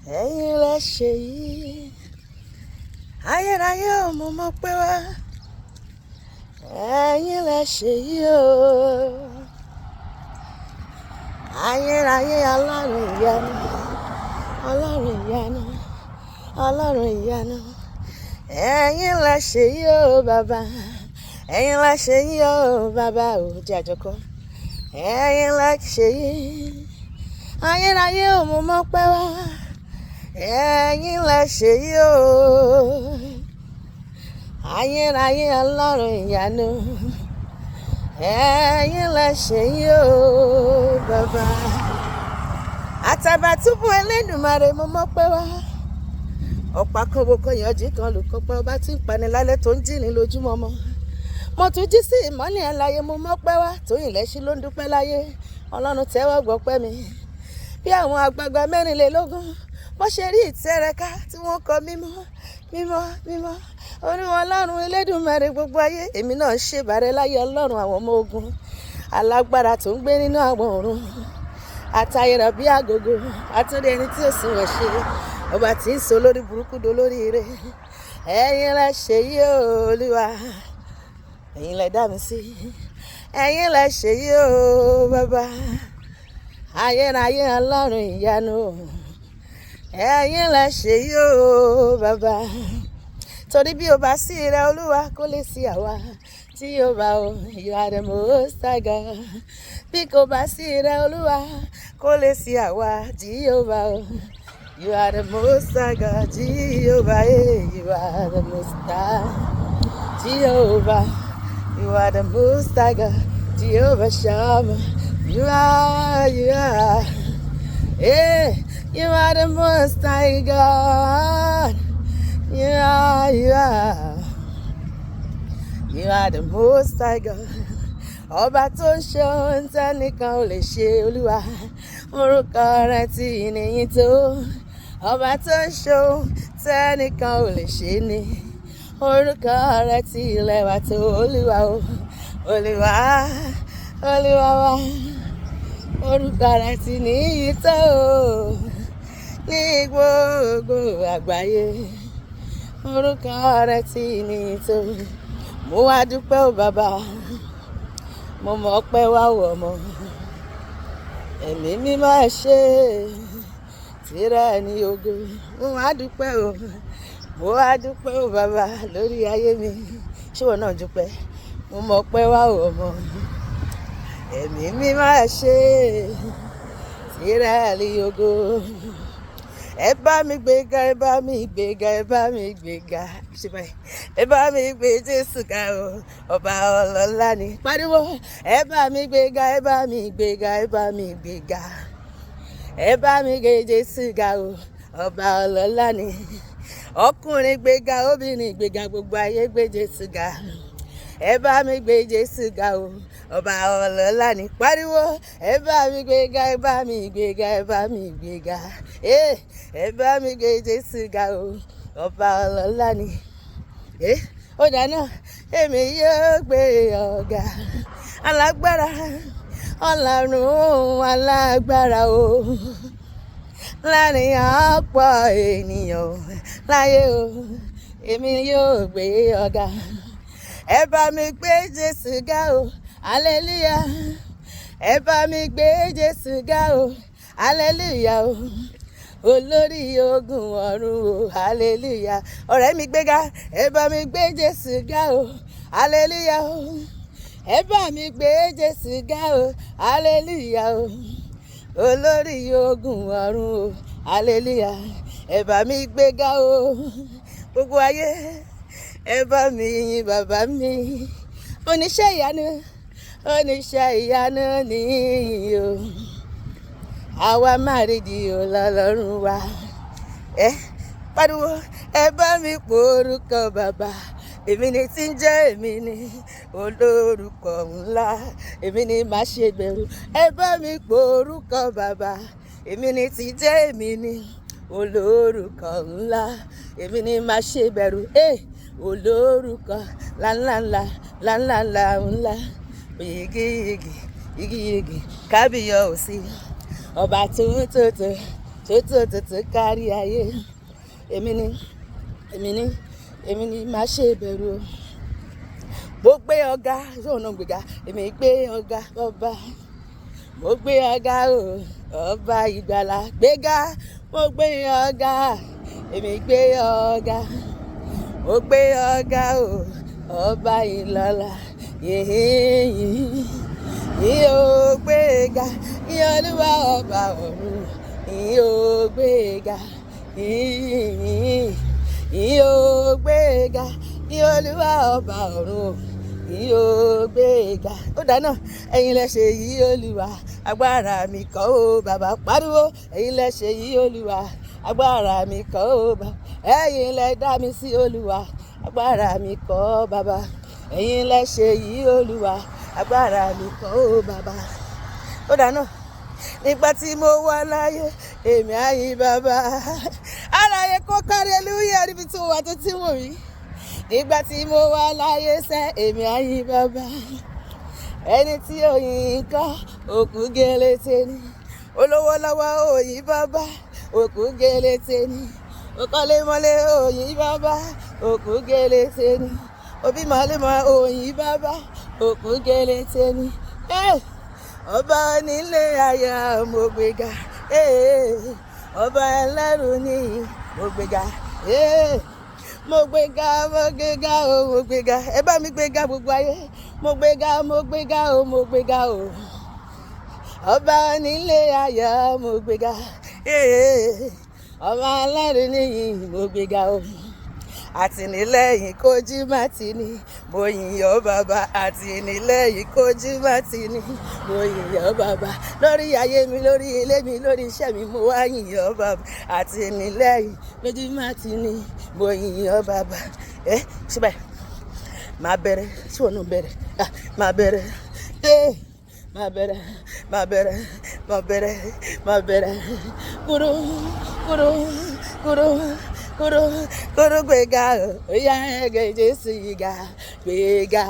Ẹ̀yin leseyi, ayérayé ò mo mọ̀ pé wá. Ẹ̀yin leseyi o, ayérayé Ọlọ́run ìyanu, Ọlọ́run ìyanu, Ọlọ́run ìyanu. Ẹ̀yin leseyi o bàbá, ẹ̀yin leseyi o bàbá o jẹ́ àjọkọ́. Ẹ̀yin leseyi, ayérayé ò mo mọ̀ pé wá. Ẹ̀yin leseyi o, ayérayé Ọlọ́run ìyanu. Ẹ̀yin leseyi o bàbá. Àtàbàtúbú Elédùmarè mo mọ̀ pé wá. Ọ̀pá kan wo kan yànjú kan lùkọ́pẹ́ ọba tí ń pani lálẹ́ tó ń jìnnì lójúmọmọ. Mo tún jí sí ìmọ́lẹ̀ ẹ̀ láyé mo mọ̀ pé wá. Tóyìn lẹ́sí ló ń dúpẹ́ láyé. Ọlọ́run tẹ́wọ́ gbọ́pẹ́ mi. Bí àwọn àgbààgbà 24 bó ṣe rí ìtẹ́rẹ̀ká tí wọ́n kọ mímọ́ mímọ́ mímọ́ Olúwa Ọlọ́run Elédùmarè gbogbo ayé. Èmi náà ṣèbàrẹ̀ láyé Ọlọ́run àwọn ọmọ ogun alágbára tó ń gbé nínú àwọn ọ̀run. Àtayẹ̀rọ̀ bí àgògò àtúndé ẹni tí ò sùn rẹ̀ ṣe ọba tí ń sọ lórí burúkú dolórí ire. Ẹ̀yin leseyi o Olúwa, ẹ̀yin lẹ dá mi sí. Ẹ̀yin leseyi o bàbá, ayérayé Ọlọ́run ìyanu. Ẹ̀yin leseyi o bàbá, torí bí o bá sí rẹ Olúwa kó lè sí àwa. Tí o bá o, you are the most high God. Bí kò bá sí rẹ Olúwa kó lè sí àwa. Tí o bá o, you are the most high God. Jehovah, you are the most high. Jehovah, you are the most high God. Jehovah Shammah, you are, you are the most high God. You are the most high God. Ọba tó ń ṣe ohun tẹ́nìkan ò lè ṣe Olúwa, orúkọ rẹ̀ tí ìníyìn tó. Ọba tó ń ṣe ohun tẹ́nìkan ò lè ṣe ni, orúkọ rẹ̀ tí ìlẹ̀wà tó. Olúwa o, Olúwa, Olúwa wa, orúkọ rẹ̀ tí níyì tó ní gbogbo àgbáyé, orúkọ rẹ̀ tí níyì tó. Mo wá dúpẹ́ o bàbá, mo mọ̀ pé wá wọ̀ mọ́. Ẹ̀mí mímọ́ ẹ ṣé, tìrẹ ni ògo. Mo wá dúpẹ́ o, mo wá dúpẹ́ o bàbá lórí ayé mi. Ṣé ìwọ náà dúpẹ́? Mo mọ̀ pé wá wọ̀ mọ́. Ẹ̀mí mímọ́ ẹ ṣé, tìrẹ ni ògo. Ẹ bá mi gbéga, ẹ bá mi gbéga, ẹ bá mi gbéga. Ṣé báyìí? Ẹ bá mi gbé Jésù ga o, ọba ọlọ́lá ni. Pariwo, ẹ bá mi gbéga, ẹ bá mi gbéga, ẹ bá mi gbéga. Ẹ bá mi gbé Jésù ga o, ọba ọlọ́lá ni. Ọkùnrin gbéga, obìnrin gbéga, gbogbo ayé gbé Jésù ga. Ẹ bá mi gbé Jésù ga o, ọba ọlọ́lá ni. Pariwo, ẹ bá mi gbéga, ẹ bá mi gbéga, ẹ bá mi gbéga. Ẹ bá mi gbé Jésù ga o, ọba ọlọ́lá ni. Ó dáná, èmi yóò gbé ọ̀gá alágbára, Ọlọ́run alágbára o. Láàrin ọ̀pọ̀ ènìyàn láyé o, èmi yóò gbé ọ̀gá. Ẹ bá mi gbé Jésù ga o, hallelujah. Ẹ bá mi gbé Jésù ga o, hallelujah o. Olórí ogun ọ̀run o, hallelujah. Ọ̀rẹ́ mi gbéga, ẹ bá mi gbé Jésù ga o, hallelujah o. Ẹ bá mi gbé Jésù ga o, hallelujah o. Olórí ogun ọ̀run o, hallelujah. Ẹ bá mi gbéga o, gbogbo ayé. Ẹ bá mi yin bàbá mi. Oníṣẹ́ ìyanu, oníṣẹ́ ìyanu nìyí o. Àwa máa rí di Ọlọ́run wa. Pariwo, ẹ bá mi porúkọ bàbá. Èmi ni tí ń jẹ́ èmi ni olórúkọ ńlá. Èmi ni má ṣe bẹ̀rù. Ẹ bá mi porúkọ bàbá. Èmi ni tí ń jẹ́ èmi ni olórúkọ ńlá. Èmi ni má ṣe bẹ̀rù. Olórúkọ ńláńlá ńláńlá ńlá. Yigi yigi yigi yigi kábíyọ̀sí. Ọba tuntun tó kárí ayé. Èmi ni má ṣe bẹ̀rù o. Mo gbé ọ̀gá ṣóun náà gbéga, èmi gbé ọ̀gá ọba. Mo gbé ọ̀gá o, ọba ìgbàlà gbéga. Mo gbé ọ̀gá, èmi gbé ọ̀gá. Mo gbé ọ̀gá o, ọba ìlọ́lá. Yìnyín ò gbéga, yìn Olúwa ọba ọ̀run. Yìn ò gbéga, yìn ò gbéga, yìn Olúwa ọba ọ̀run. Yìn ò gbéga. Ó dáná, ẹ̀yin lẹ ṣe yìí Olúwa, agbára mi kọ́ o bàbá. Pariwo, ẹ̀yin lẹ ṣe yìí Olúwa, agbára mi kọ́ o bàbá. Ẹ̀yin lẹ dá mi sí Olúwa, agbára mi kọ́ bàbá. Ẹ̀yin lẹ ṣe yìí Olúwa, agbára mi kọ́ o bàbá. Ó dáná, nígbà tí mo wà láyé, èmi á yìn bàbá. Aláyé kó kárí hallelujah níbi tó wà tó tí wò mí. Nígbà tí mo wà láyé sẹ́, èmi á yìn bàbá. Ẹni tí òyìn kọ́, òkú gẹlẹ́tẹ̀ ni. Olówó lọ́wọ́ òyìn bàbá, òkú gẹlẹ́tẹ̀ ni. Òkọ́lé mọ́lé òyìn bàbá, òkú gẹlẹ́tẹ̀ ni. Òbí màlúmọ̀ òyìn bàbá, òkú gẹlẹ́tẹ̀ ni. Ọba nílé ayé mo gbéga. Ọba ẹlẹ́rù ni mo gbéga. Mo gbéga o, mo gbéga. Ẹ bá mi gbéga gbogbo ayé. Mo gbéga o, mo gbéga o. Ọba nílé ayé mo gbéga. Ọba ẹlẹ́rù ni mo gbéga o. Àtìlẹ́yìn kojú má ti ní, mo yìn ọ́ bàbá. Àtìlẹ́yìn kojú má ti ní, mo yìn ọ́ bàbá. Lórí ayé mi, lórí ilé mi, lórí iṣẹ́ mi, mo wá yìn ọ́ bàbá. Àtìlẹ́yìn kojú má ti ní, mo yìn ọ́ bàbá. Síbẹ̀ máa bẹ̀rẹ̀, tí wọn náà bẹ̀rẹ̀, máa bẹ̀rẹ̀, máa bẹ̀rẹ̀. Kúrú gbéga o, oya ẹgbẹ́ Jésù yìí ga, gbéga.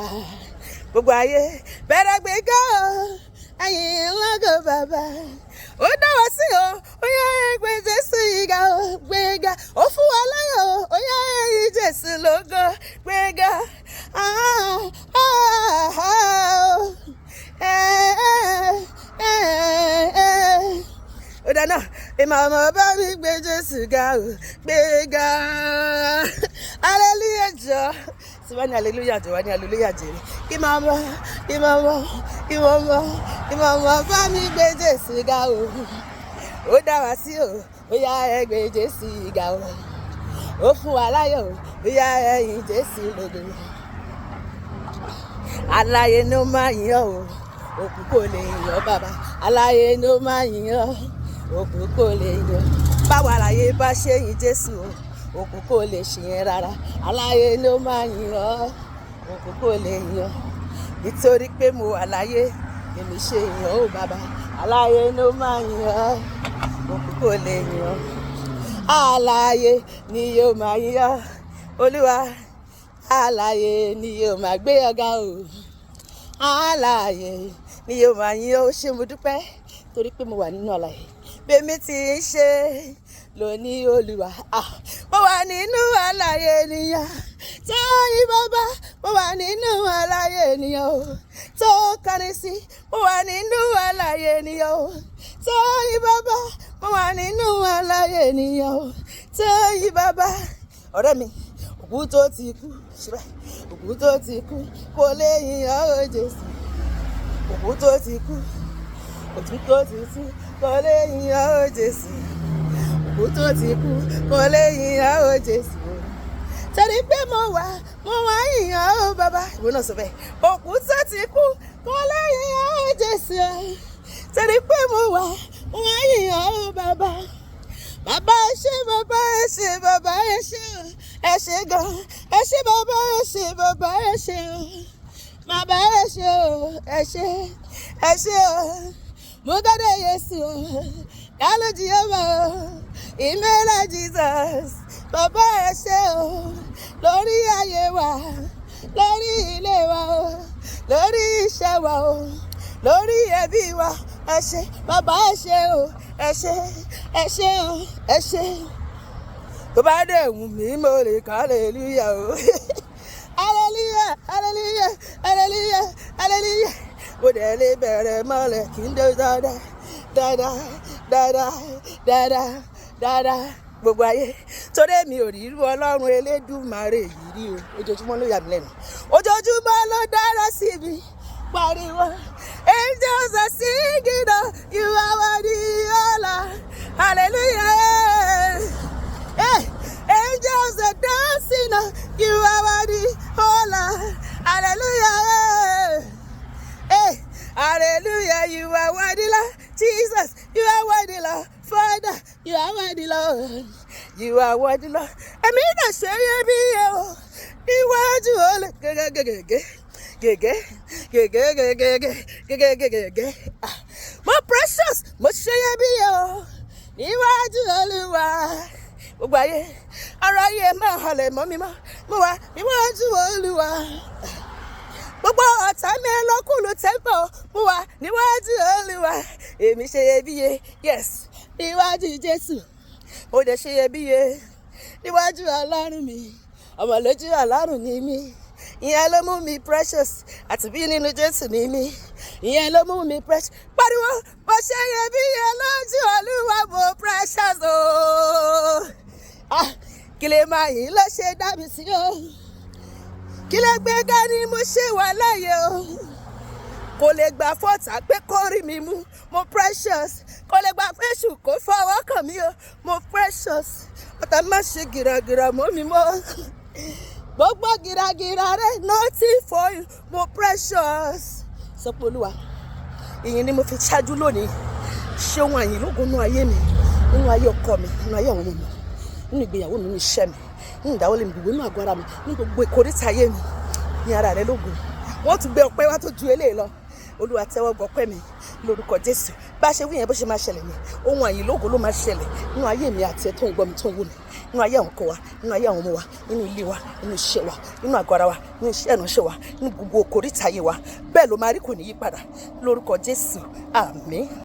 Gbogbo ayé bẹ̀rẹ̀ gbéga o, ẹ̀yin lọ́gọ̀ bàbá. Ó dá wa sí o, oya ẹgbẹ́ Jésù yìí ga o, gbéga. Ó fún wa láyọ̀ o, oya ẹ̀yin Jésù lógo, gbéga. Ó dáná, ìmọ̀ọ́mọ́ bá mi gbé Jésù ga o, gbéga. Hallelujah jọ. Tí wọ́n ní hallelujah jọ, wọ́n ní hallelujah jẹ. Ìmọ̀ọ́mọ́ bá mi gbé Jésù ga o. Ó dá wa sí o, ó yá ẹ gbé Jésù ga o. Ó fún wa láyọ̀ o, ó yá ẹ̀yin Jésù lógo. Aláyé ló máa yìn ọ́ o, òkú kò lè yìn ọ́ bàbá. Aláyé ló máa yìn ọ́, òkú kò lè yìn ọ́. Báwo aláyé bá ṣe yìn Jésù o, òkú kò lè ṣe yẹn rárá. Aláyé ló máa yìn ọ́, òkú kò lè yìn ọ́. Nítorí pé mo wà láyé, èmi ṣe yìn ọ́ o bàbá. Aláyé ló máa yìn ọ́, òkú kò lè yìn ọ́. Aláyé ni yóò máa yìn ọ́, Olúwa. Aláyé ni yóò máa gbé ọ̀gá o. Aláyé ni yóò máa yìn ọ́. Ó ṣé mo dúpẹ́ torí pé mo wà nínú àlàyé. Bẹ́ẹ̀mi ti ń ṣe lónìí Olúwa. Mo wà nínú àlàyé ènìyàn tó yìn bàbá. Mo wà nínú àlàyé ènìyàn o tó kọrin sí. Mo wà nínú àlàyé ènìyàn o tó yìn bàbá. Mo wà nínú àlàyé ènìyàn o tó yìn bàbá. Ọ̀rẹ́ mi, òkú tó ti kú, síbẹ̀, òkú tó ti kú kò lè yìn ọ́ Jésù. Òkú tó ti kú, òkú tó ti kú kò lè yìn ọ́ Jésù. Òkú tó ti kú kò lè yìn ọ́ Jésù. Torí pé mo wá yìn ọ́ bàbá. Ìwọ náà sọ bẹ́ẹ̀. Òkú tó ti kú kò lè yìn ọ́ Jésù. Torí pé mo wá yìn ọ́ bàbá. Bàbá ẹ ṣé, bàbá ẹ ṣé, bàbá ẹ ṣé o. Ẹ ṣé gan, ẹ ṣé bàbá ẹ ṣé, bàbá ẹ ṣé o. Bàbá ẹ ṣé o, ẹ ṣé o. Mo gbọ́dọ̀ Jésù o, yálò Jehova o, ìmẹ́lá Jesus. Bàbá ẹ ṣé o, lórí ayé wa, lórí ilé wa o, lórí iṣẹ́ wa o, lórí ẹbí wa. Ẹ ṣé, bàbá ẹ ṣé o, ẹ ṣé. ẹ ṣé o, ẹ ṣé. Tó bá dẹ̀ wù mí mo lè kọ́ hallelujah o. Hallelujah, hallelujah, hallelujah, hallelujah. Mo dẹ̀ lè bẹ̀rẹ̀ mọ́lẹ̀ kí n dé dáadáa, dáadáa, dáadáa, dáadáa, dáadáa. Gbogbo ayé torí mi ò rí irú Ọlọ́run Elédùmarè yìí rí o. Ojoojúmọ́ ló yà mí lẹ́nu. Ojoojúmọ́ ló dára sí mi. Pariwo. Angels are singing, oh, you are worthy, oh Lord. Hallelujah. Hey, angels are dancing, oh, you are worthy, oh Lord. Hallelujah. Hey, hallelujah, you are worthy, Lord. Jesus, you are worthy, Lord. Father, you are worthy, Lord. You are worthy, Lord. Èmi náà ṣe yẹ bí ẹ o. Níwájú olè gègé. Mo precious, mo ṣe yẹ bí ẹ o. Níwájú Olúwa. Gbogbo ayé, ara ayé máa halẹ̀ mọ́ mi mọ́. Mo wà níwájú Olúwa. Gbogbo ọ̀tá mi lọ́kùnlù tẹ́ńpọ̀. Mo wà níwájú Olúwa. Èmi ṣe iyebíye, yes, níwájú Jésù. Mo dẹ̀ ṣe iyebíye níwájú Ọlọ́run mi. Ọmọ lójú Ọlọ́run ni mí. Ìyẹn ló mú mi precious. Àti bí nínú Jésù ni mí. Ìyẹn ló mú mi precious. Pariwo, mo ṣe iyebíye lójú Olúwa, mo precious o. Kí lè máa yìí ló ṣe dá mi sí o. Kí lè gbéga ni mo ṣe wà láyé o. Kò lè gbà fọ́tà pé kó rí mi mú. Mo precious. Kò lè gbà fẹ́ṣù kó fọwọ́ kàn mí o. Mo precious. Ọ̀tá má ṣe gìràgìrà mọ́ mi mọ́. Gbogbo gìràgìrà rẹ̀ nothing for you. Mo precious. Sọ pé Olúwa, ìyìn ni mo fi ṣáájú lónìí. Ṣé ohun àyìn lógo nínú ayé mi, nínú ayé ọkọ mi, nínú ayé àwọn ọmọ mi, nínú ìgbéyàwó mi, nínú iṣẹ́ mi, nínú ìdáwọ́lé mi, nínú àgọ́ ara mi, nínú gbogbo ìkórìtà ayé mi. Ní ara rẹ lógo. Wọ́n tún gbé ọpẹ́ wá tó ju eléyìí lọ. Olúwa tẹ́wọ́ gbọpẹ́ mi lórúkọ Jésù. Bá ṣe wí yẹn bó ṣe máa ṣẹlẹ̀ ni. Ohun àyìn lógo ló máa ṣẹlẹ̀ nínú ayé mi àti ẹ̀ tó ń gbọ́ mi tó ń wò mí. Nínú ayé àwọn ọkọ wa, nínú ayé àwọn ọmọ wa, nínú ilé wa, nínú iṣẹ́ wa, nínú àgọ́ ara wa, nínú iṣẹ́ ìránṣẹ́ wa, nínú gbogbo ìkórìtà ayé wa. Bẹ́ẹ̀ ló máa rí, kò ní yí padà lórúkọ Jésù. Àmín.